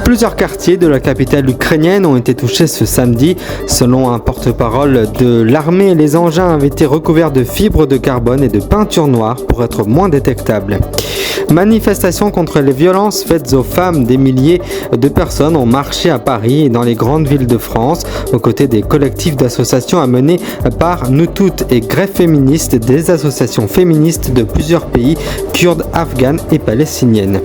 Plusieurs quartiers de la capitale ukrainienne ont été touchés ce samedi. Selon un porte-parole de l'armée, les engins avaient été recouverts de fibres de carbone et de peinture noire pour être moins détectables. Manifestation contre les violences faites aux femmes. Des milliers de personnes ont marché à Paris et dans les grandes villes de France, aux côtés des collectifs d'associations amenés par Nous Toutes et Grève féministe, des associations féministes de plusieurs pays, kurdes, afghanes et palestiniennes.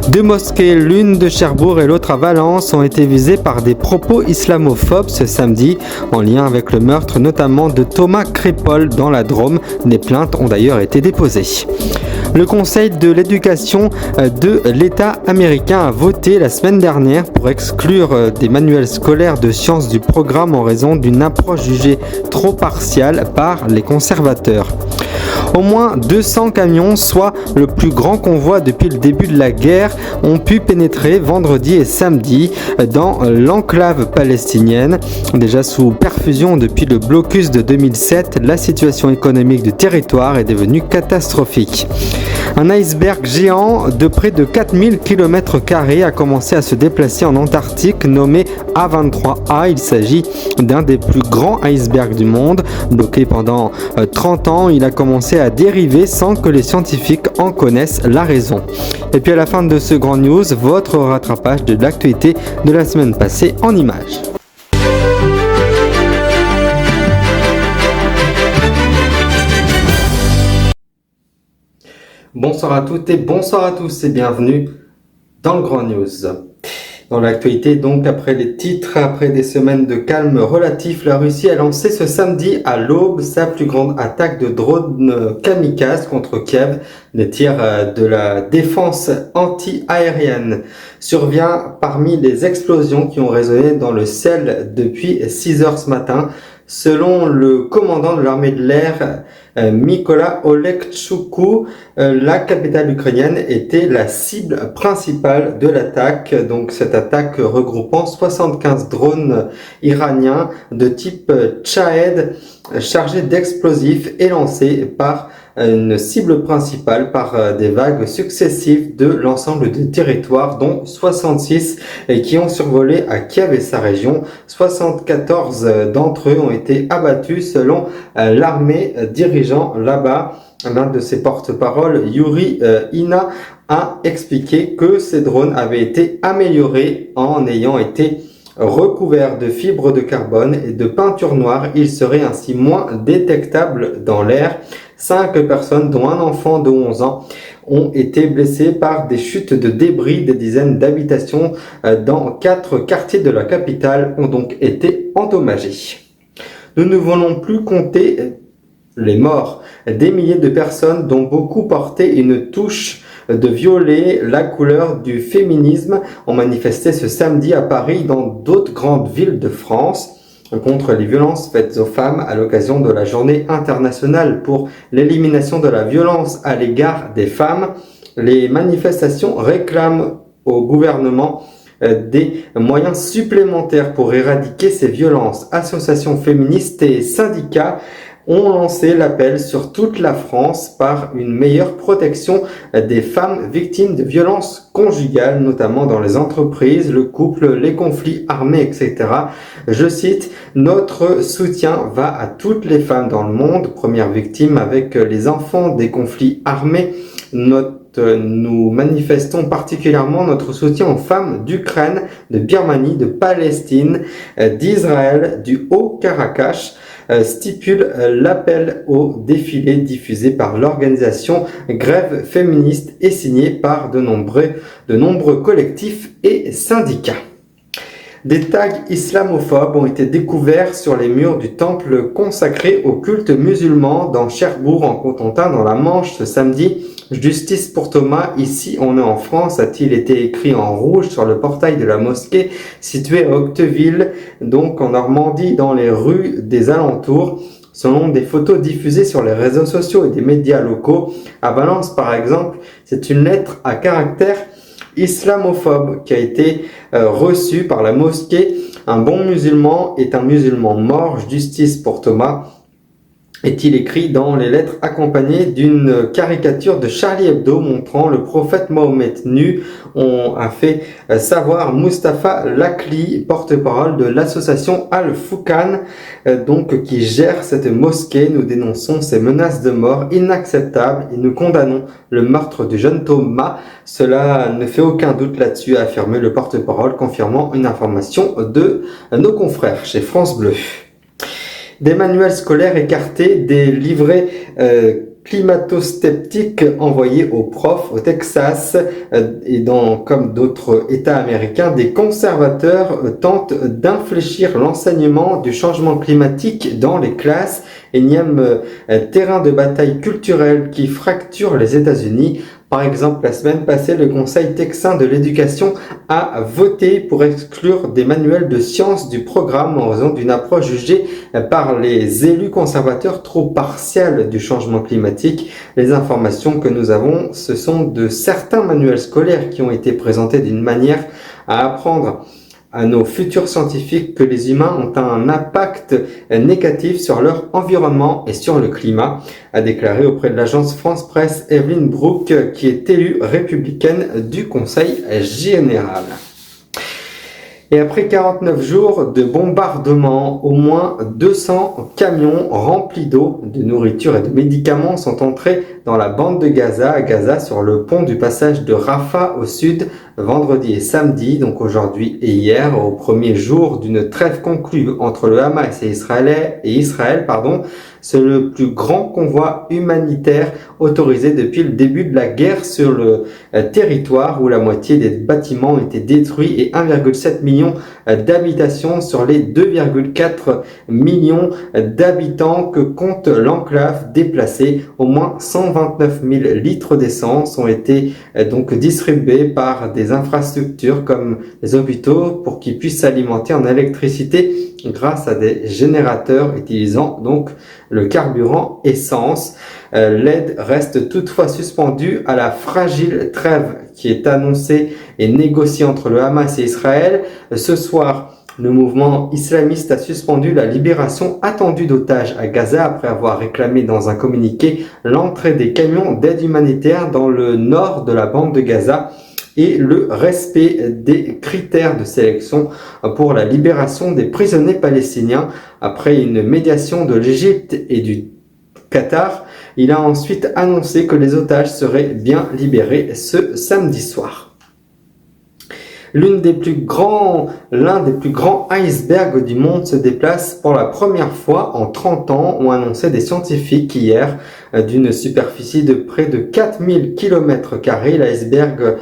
Deux mosquées, l'une de Cherbourg et l'autre à Valence, ont été visées par des propos islamophobes ce samedi, en lien avec le meurtre notamment de Thomas Kripal dans la Drôme. Des plaintes ont d'ailleurs été déposées. Le Conseil de l'éducation de l'État américain a voté la semaine dernière pour exclure des manuels scolaires de sciences du programme en raison d'une approche jugée trop partiale par les conservateurs. Au moins 200 camions, soit le plus grand convoi depuis le début de la guerre, ont pu pénétrer vendredi et samedi dans l'enclave palestinienne. Déjà sous perfusion depuis le blocus de 2007, la situation économique du territoire est devenue catastrophique. Un iceberg géant de près de 4000 km² a commencé à se déplacer en Antarctique, nommé A23A. Il s'agit d'un des plus grands icebergs du monde. Bloqué pendant 30 ans, il a commencé à dériver sans que les scientifiques en connaissent la raison. Et puis à la fin de ce grand news, votre rattrapage de l'actualité de la semaine passée en images. Bonsoir à toutes et bonsoir à tous et bienvenue dans le Grand News. Dans l'actualité, donc, après les titres, après des semaines de calme relatif, la Russie a lancé ce samedi à l'aube sa plus grande attaque de drones kamikazes contre Kiev. Des tirs de la défense anti-aérienne survient parmi les explosions qui ont résonné dans le ciel depuis 6 heures ce matin. Selon le commandant de l'armée de l'air, Mykola Olekchuk, la capitale ukrainienne était la cible principale de l'attaque. Donc cette attaque regroupant 75 drones iraniens de type Shahed chargés d'explosifs et lancés par une cible principale par des vagues successives de l'ensemble du territoire, dont 66 qui ont survolé à Kiev et sa région. 74 d'entre eux ont été abattus selon l'armée dirigeant là-bas. L'un de ses porte-parole, Yuri Ina, a expliqué que ces drones avaient été améliorés en ayant été recouverts de fibres de carbone et de peinture noire. Ils seraient ainsi moins détectables dans l'air. 5 personnes, dont un enfant de 11 ans, ont été blessées par des chutes de débris. Des dizaines d'habitations dans 4 quartiers de la capitale ont donc été endommagées. Nous ne voulons plus compter les morts. Des milliers de personnes, dont beaucoup portaient une touche de violet, la couleur du féminisme, ont manifesté ce samedi à Paris et dans d'autres grandes villes de France contre les violences faites aux femmes à l'occasion de la journée internationale pour l'élimination de la violence à l'égard des femmes. Les manifestations réclament au gouvernement des moyens supplémentaires pour éradiquer ces violences. Associations féministes et syndicats ont lancé l'appel sur toute la France par une meilleure protection des femmes victimes de violences conjugales, notamment dans les entreprises, le couple, les conflits armés, etc. Je cite, « Notre soutien va à toutes les femmes dans le monde, premières victimes avec les enfants des conflits armés. Nous manifestons particulièrement notre soutien aux femmes d'Ukraine, de Birmanie, de Palestine, d'Israël, du Haut-Karabakh », stipule l'appel au défilé diffusé par l'organisation Grève féministe et signé par de nombreux collectifs et syndicats. Des tags islamophobes ont été découverts sur les murs du temple consacré au culte musulman dans Cherbourg en Cotentin dans la Manche ce samedi. Justice pour Thomas, ici on est en France, a-t-il été écrit en rouge sur le portail de la mosquée située à Octeville, donc en Normandie, dans les rues des alentours. Selon des photos diffusées sur les réseaux sociaux et des médias locaux, à Valence par exemple, c'est une lettre à caractère islamophobe qui a été reçue par la mosquée. Un bon musulman est un musulman mort, justice pour Thomas. est-il écrit dans les lettres accompagnées d'une caricature de Charlie Hebdo montrant le prophète Mohammed nu. On a fait savoir Mustapha Lakli, porte-parole de l'association Al-Foukan, qui gère cette mosquée. Nous dénonçons ces menaces de mort inacceptables et nous condamnons le meurtre du jeune Thomas. Cela ne fait aucun doute là-dessus, a affirmé le porte-parole, confirmant une information de nos confrères chez France Bleu. Des manuels scolaires écartés, des livrets climato-sceptiques envoyés aux profs au Texas comme d'autres États américains, des conservateurs tentent d'infléchir l'enseignement du changement climatique dans les classes. Énième terrain de bataille culturelle qui fracture les États-Unis. Par exemple, la semaine passée, le Conseil texan de l'éducation a voté pour exclure des manuels de sciences du programme en raison d'une approche jugée par les élus conservateurs trop partielle du changement climatique. Les informations que nous avons, ce sont de certains manuels scolaires qui ont été présentés d'une manière à apprendre à nos futurs scientifiques que les humains ont un impact négatif sur leur environnement et sur le climat, a déclaré auprès de l'agence France Presse Evelyn Brooke, qui est élue républicaine du Conseil général. Et après 49 jours de bombardement, au moins 200 camions remplis d'eau, de nourriture et de médicaments sont entrés dans la bande de Gaza, à Gaza, sur le pont du passage de Rafah au sud, vendredi et samedi, donc aujourd'hui et hier, au premier jour d'une trêve conclue entre le Hamas et Israël. C'est le plus grand convoi humanitaire autorisé depuis le début de la guerre sur le territoire, où la moitié des bâtiments ont été détruits et 1,7 million d'habitations sur les 2,4 millions d'habitants que compte l'enclave déplacée. Au moins 129 000 litres d'essence ont été donc distribués par des infrastructures comme les hôpitaux pour qu'ils puissent s'alimenter en électricité grâce à des générateurs utilisant donc le carburant essence. L'aide reste toutefois suspendue à la fragile trêve qui est annoncée et négociée entre le Hamas et Israël. Ce soir, le mouvement islamiste a suspendu la libération attendue d'otages à Gaza après avoir réclamé dans un communiqué l'entrée des camions d'aide humanitaire dans le nord de la bande de Gaza et le respect des critères de sélection pour la libération des prisonniers palestiniens. Après une médiation de l'Égypte et du Qatar, il a ensuite annoncé que les otages seraient bien libérés ce samedi soir. L'un des plus grands icebergs du monde se déplace pour la première fois en 30 ans, ont annoncé des scientifiques hier, d'une superficie de près de 4000 km². L'iceberg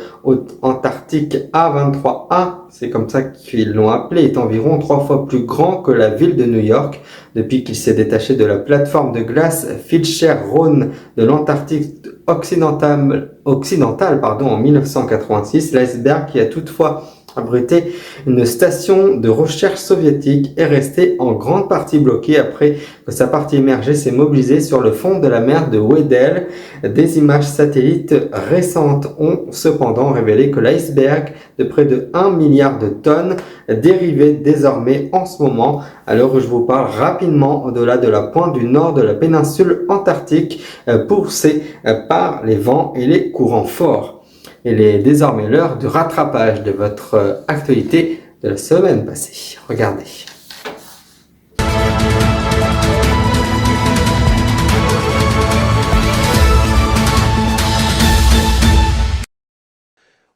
antarctique A23A, c'est comme ça qu'ils l'ont appelé, est environ 3 fois plus grand que la ville de New York. Depuis qu'il s'est détaché de la plateforme de glace Fischer-Rhône de l'Antarctique occidentale en 1986, l'iceberg, qui a toutefois abrité une station de recherche soviétique, est resté en grande partie bloqué après que sa partie émergée s'est mobilisée sur le fond de la mer de Weddell. Des images satellites récentes ont cependant révélé que l'iceberg de près de 1 milliard de tonnes dérivait désormais en ce moment, à l'heure où je vous parle, rapidement au-delà de la pointe du nord de la péninsule antarctique, poussé par les vents et les courants forts. Il est désormais l'heure du rattrapage de votre actualité de la semaine passée. Regardez.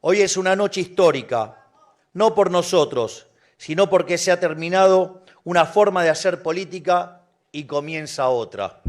Hoy es una noche histórica, no por nosotros, sino porque se ha terminado una forma de hacer política y comienza otra.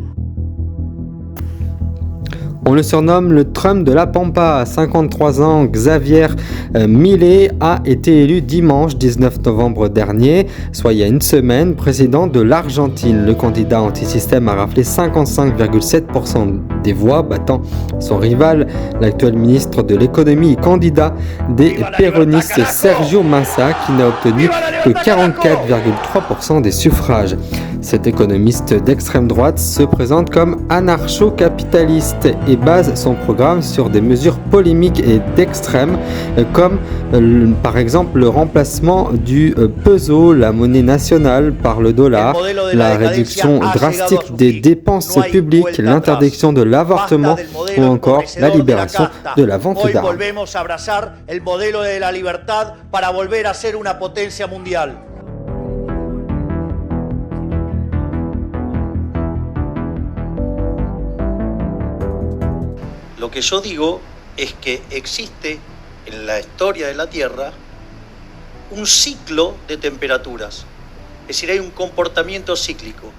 On le surnomme le Trump de la Pampa. À 53 ans, Xavier Milei a été élu dimanche 19 novembre dernier, soit il y a une semaine, président de l'Argentine. Le candidat anti-système a raflé 55,7% des voix, battant son rival, l'actuel ministre de l'économie et candidat des péronistes Sergio Massa, qui n'a obtenu que 44,3% des suffrages. Cet économiste d'extrême droite se présente comme anarcho-capitaliste et base son programme sur des mesures polémiques et d'extrême comme par exemple le remplacement du peso, la monnaie nationale, par le dollar, la réduction drastique des dépenses publiques, l'interdiction de l'avortement ou encore la libération de la vente d'armes. Lo que yo digo es que existe en la historia de la Tierra un ciclo de temperaturas, es decir, hay un comportamiento cíclico.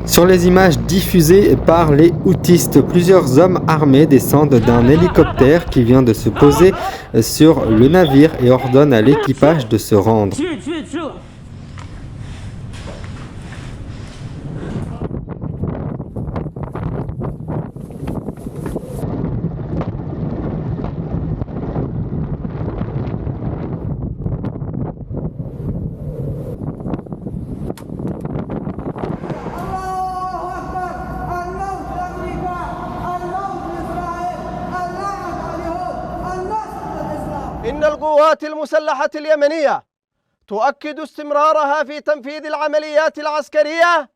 Sur les images diffusées par les Houthis, plusieurs hommes armés descendent d'un hélicoptère qui vient de se poser sur le navire et ordonnent à l'équipage de se rendre. إن القوات المسلحة اليمنية تؤكد استمرارها في تنفيذ العمليات العسكرية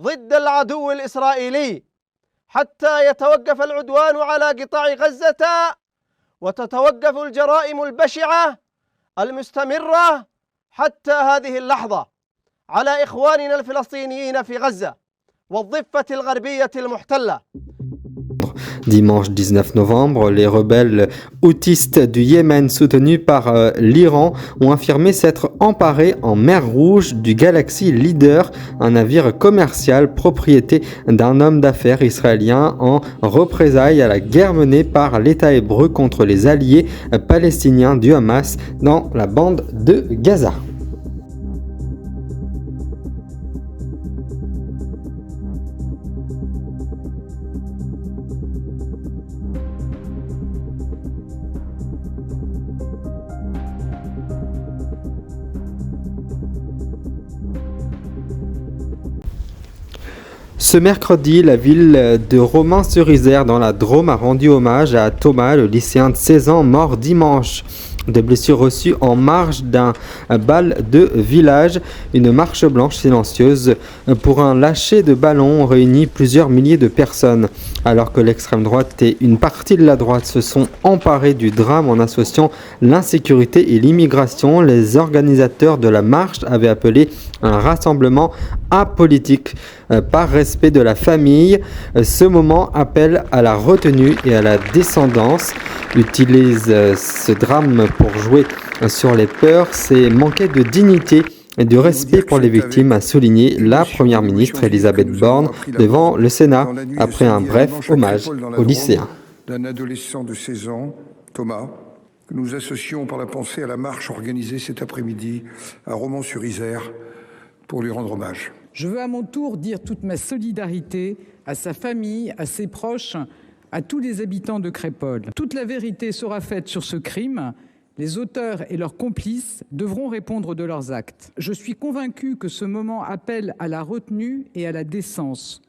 ضد العدو الإسرائيلي حتى يتوقف العدوان على قطاع غزة وتتوقف الجرائم البشعة المستمرة حتى هذه اللحظة على إخواننا الفلسطينيين في غزة والضفة الغربية المحتلة. Dimanche 19 novembre, les rebelles houthis du Yémen soutenus par l'Iran ont affirmé s'être emparés en mer Rouge du Galaxy Leader, un navire commercial propriété d'un homme d'affaires israélien en représailles à la guerre menée par l'État hébreu contre les alliés palestiniens du Hamas dans la bande de Gaza. Ce mercredi, la ville de Romans-sur-Isère dans la Drôme a rendu hommage à Thomas, le lycéen de 16 ans mort dimanche de blessures reçues en marge d'un bal de village. Une marche blanche silencieuse pour un lâcher de ballon ont réuni plusieurs milliers de personnes. Alors que l'extrême droite et une partie de la droite se sont emparés du drame en associant l'insécurité et l'immigration, les organisateurs de la marche avaient appelé un rassemblement apolitique. Par respect de la famille, ce moment appelle à la retenue et à la descendance. Utilise ce drame pour jouer sur les peurs, c'est manquer de dignité et de respect pour les victimes, a souligné la première ministre Elisabeth Borne devant le Sénat après un bref hommage aux lycéens. D'un adolescent de 16 ans, Thomas, que nous associons par la pensée à la marche organisée cet après-midi à Romans-sur-Isère pour lui rendre hommage. Je veux à mon tour dire toute ma solidarité à sa famille, à ses proches, à tous les habitants de Crépol. Toute la vérité sera faite sur ce crime. Les auteurs et leurs complices devront répondre de leurs actes. Je suis convaincu que ce moment appelle à la retenue et à la décence.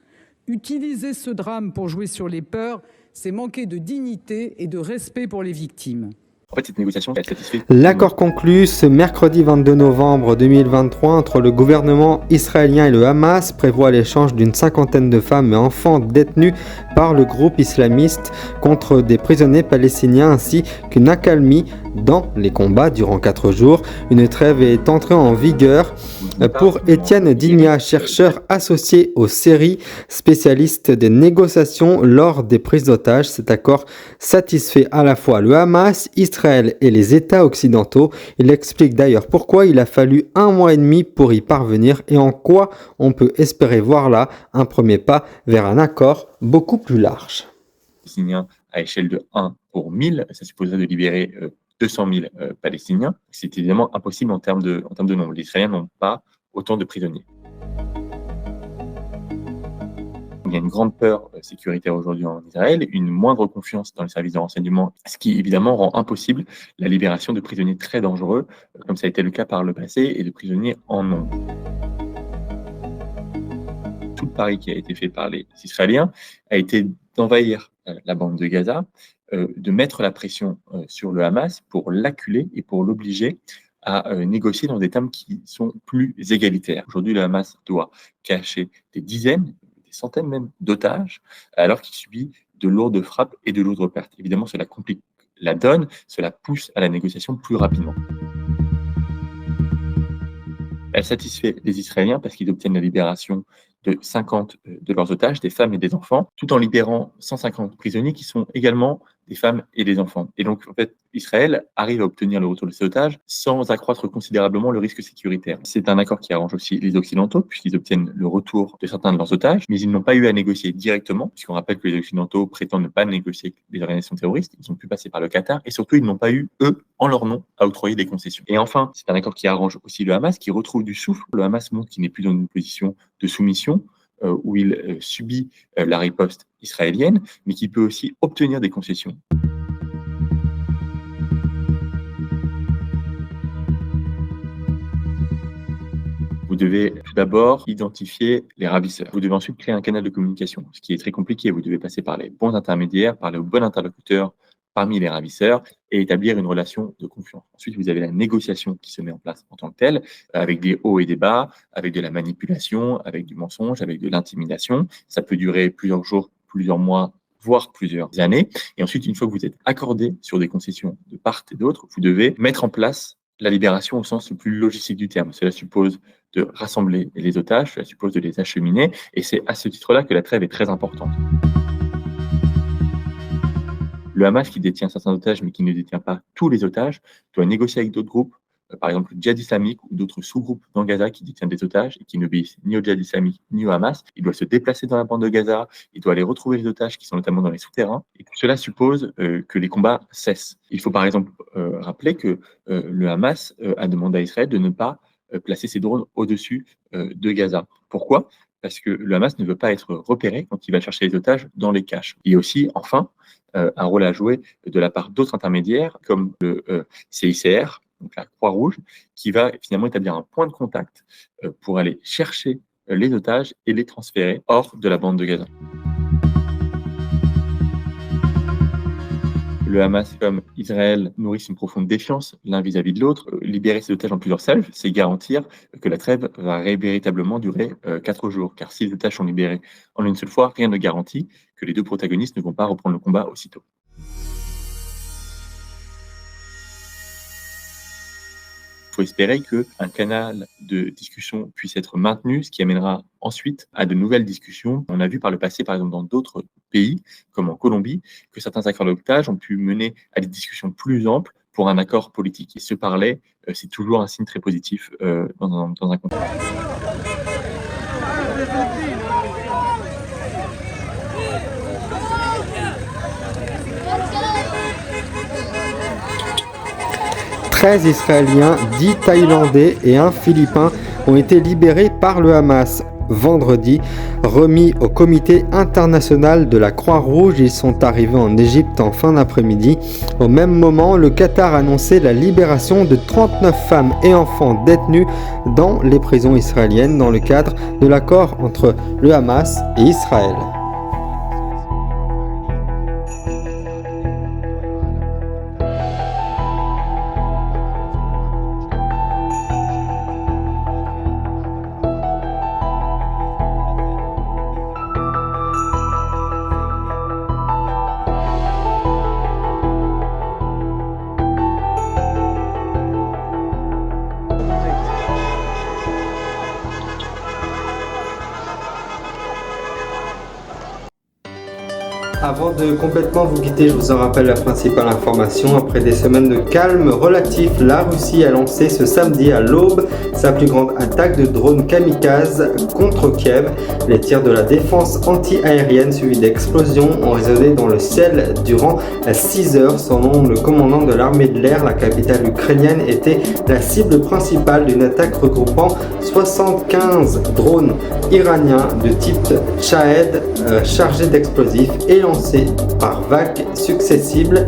Utiliser ce drame pour jouer sur les peurs, c'est manquer de dignité et de respect pour les victimes. En fait, cette négociation est satisfaite. L'accord conclu ce mercredi 22 novembre 2023 entre le gouvernement israélien et le Hamas prévoit l'échange d'une cinquantaine de femmes et enfants détenus par le groupe islamiste contre des prisonniers palestiniens ainsi qu'une accalmie dans les combats durant 4 jours. Une trêve est entrée en vigueur pour Étienne Digna, chercheur associé au CERI, spécialiste des négociations lors des prises d'otages. Cet accord satisfait à la fois le Hamas, Israël et les États occidentaux. Il explique d'ailleurs pourquoi il a fallu 1 mois et demi pour y parvenir et en quoi on peut espérer voir là un premier pas vers un accord beaucoup plus large. Palestiniens à échelle de 1 pour 1000, ça supposerait de libérer 200 000 Palestiniens. C'est évidemment impossible en termes de nombre. Les Israéliens n'ont pas autant de prisonniers. Il y a une grande peur sécuritaire aujourd'hui en Israël, une moindre confiance dans les services de renseignement, ce qui évidemment rend impossible la libération de prisonniers très dangereux, comme ça a été le cas par le passé, et de prisonniers en nombre. Tout le pari qui a été fait par les Israéliens a été d'envahir la bande de Gaza, de mettre la pression sur le Hamas pour l'acculer et pour l'obliger à négocier dans des termes qui sont plus égalitaires. Aujourd'hui, le Hamas doit cacher des dizaines, des centaines même d'otages, alors qu'il subit de lourdes frappes et de lourdes pertes. Évidemment, cela complique la donne, cela pousse à la négociation plus rapidement. Elle satisfait les Israéliens parce qu'ils obtiennent la libération de 50 de leurs otages, des femmes et des enfants, tout en libérant 150 prisonniers qui sont également des femmes et des enfants. Et donc, en fait, Israël arrive à obtenir le retour de ces otages sans accroître considérablement le risque sécuritaire. C'est un accord qui arrange aussi les Occidentaux, puisqu'ils obtiennent le retour de certains de leurs otages, mais ils n'ont pas eu à négocier directement, puisqu'on rappelle que les Occidentaux prétendent ne pas négocier avec les organisations terroristes, ils ont pu passer par le Qatar, et surtout, ils n'ont pas eu, eux, en leur nom, à octroyer des concessions. Et enfin, c'est un accord qui arrange aussi le Hamas, qui retrouve du souffle. Le Hamas montre qu'il n'est plus dans une position de soumission, où il subit la riposte israélienne, mais qui peut aussi obtenir des concessions. Vous devez tout d'abord identifier les ravisseurs. Vous devez ensuite créer un canal de communication, ce qui est très compliqué. Vous devez passer par les bons intermédiaires, parler aux bons interlocuteurs parmi les ravisseurs et établir une relation de confiance. Ensuite, vous avez la négociation qui se met en place en tant que telle, avec des hauts et des bas, avec de la manipulation, avec du mensonge, avec de l'intimidation. Ça peut durer plusieurs jours, plusieurs mois, voire plusieurs années. Et ensuite, une fois que vous êtes accordé sur des concessions de part et d'autre, vous devez mettre en place la libération au sens le plus logistique du terme. Cela suppose de rassembler les otages, cela suppose de les acheminer, et c'est à ce titre-là que la trêve est très importante. Le Hamas, qui détient certains otages, mais qui ne détient pas tous les otages, doit négocier avec d'autres groupes, par exemple le djihad islamique ou d'autres sous-groupes dans Gaza qui détiennent des otages et qui n'obéissent ni au djihad islamique ni au Hamas. Il doit se déplacer dans la bande de Gaza, il doit aller retrouver les otages qui sont notamment dans les souterrains. Et tout cela suppose que les combats cessent. Il faut par exemple rappeler que le Hamas a demandé à Israël de ne pas placer ses drones au-dessus de Gaza. Pourquoi ? Parce que le Hamas ne veut pas être repéré quand il va chercher les otages dans les caches. Il y a aussi, enfin, un rôle à jouer de la part d'autres intermédiaires, comme le CICR, donc la Croix-Rouge, qui va finalement établir un point de contact pour aller chercher les otages et les transférer hors de la bande de Gaza. Le Hamas comme Israël nourrissent une profonde défiance l'un vis-à-vis de l'autre. Libérer ces otages en plusieurs salves, c'est garantir que la trêve va véritablement durer 4 jours. Car si les otages sont libérés en une seule fois, rien ne garantit que les deux protagonistes ne vont pas reprendre le combat aussitôt. Il faut espérer qu'un canal de discussion puisse être maintenu, ce qui amènera ensuite à de nouvelles discussions. On a vu par le passé, par exemple dans d'autres pays, comme en Colombie, que certains accords d'otage ont pu mener à des discussions plus amples pour un accord politique. Et se parler, c'est toujours un signe très positif dans un contexte. 13 Israéliens, 10 Thaïlandais et un Philippin ont été libérés par le Hamas. Vendredi, remis au comité international de la Croix-Rouge, ils sont arrivés en Égypte en fin d'après-midi. Au même moment, le Qatar a annoncé la libération de 39 femmes et enfants détenus dans les prisons israéliennes dans le cadre de l'accord entre le Hamas et Israël. Avant de complètement vous quitter, je vous en rappelle la principale information. Après des semaines de calme relatif, la Russie a lancé ce samedi à l'aube sa plus grande attaque de drones kamikazes contre Kiev. Les tirs de la défense anti-aérienne suivis d'explosions ont résonné dans le ciel durant 6 heures. Selon le commandant de l'armée de l'air, la capitale ukrainienne était la cible principale d'une attaque regroupant 75 drones iraniens de type Shahed chargés d'explosifs et lancés par vagues successives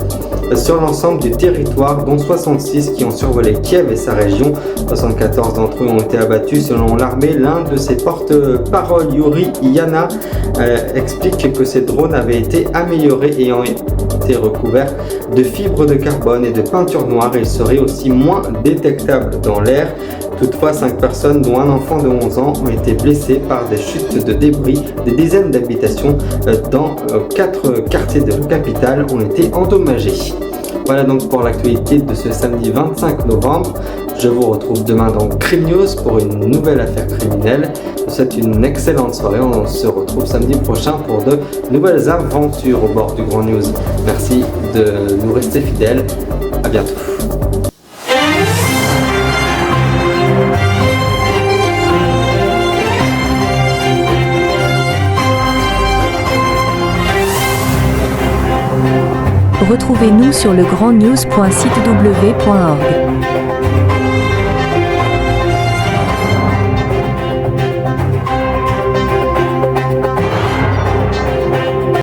sur l'ensemble du territoire, dont 66 qui ont survolé Kiev et sa région. 74 d'entre eux ont été abattus selon l'armée. L'un de ses porte-parole, Yuri Yana, explique que ces drones avaient été améliorés et ont été recouverts de fibres de carbone et de peinture noire. Ils seraient aussi moins détectables dans l'air. Toutefois, 5 personnes, dont un enfant de 11 ans, ont été blessées par des chutes de débris. Des dizaines d'habitations dans 4 quartiers de la capitale ont été endommagées. Voilà donc pour l'actualité de ce samedi 25 novembre. Je vous retrouve demain dans Crime News pour une nouvelle affaire criminelle. Je vous souhaite une excellente soirée. On se retrouve samedi prochain pour de nouvelles aventures au bord du Grand News. Merci de nous rester fidèles. À bientôt. Retrouvez-nous sur legrandnews.sitew.org.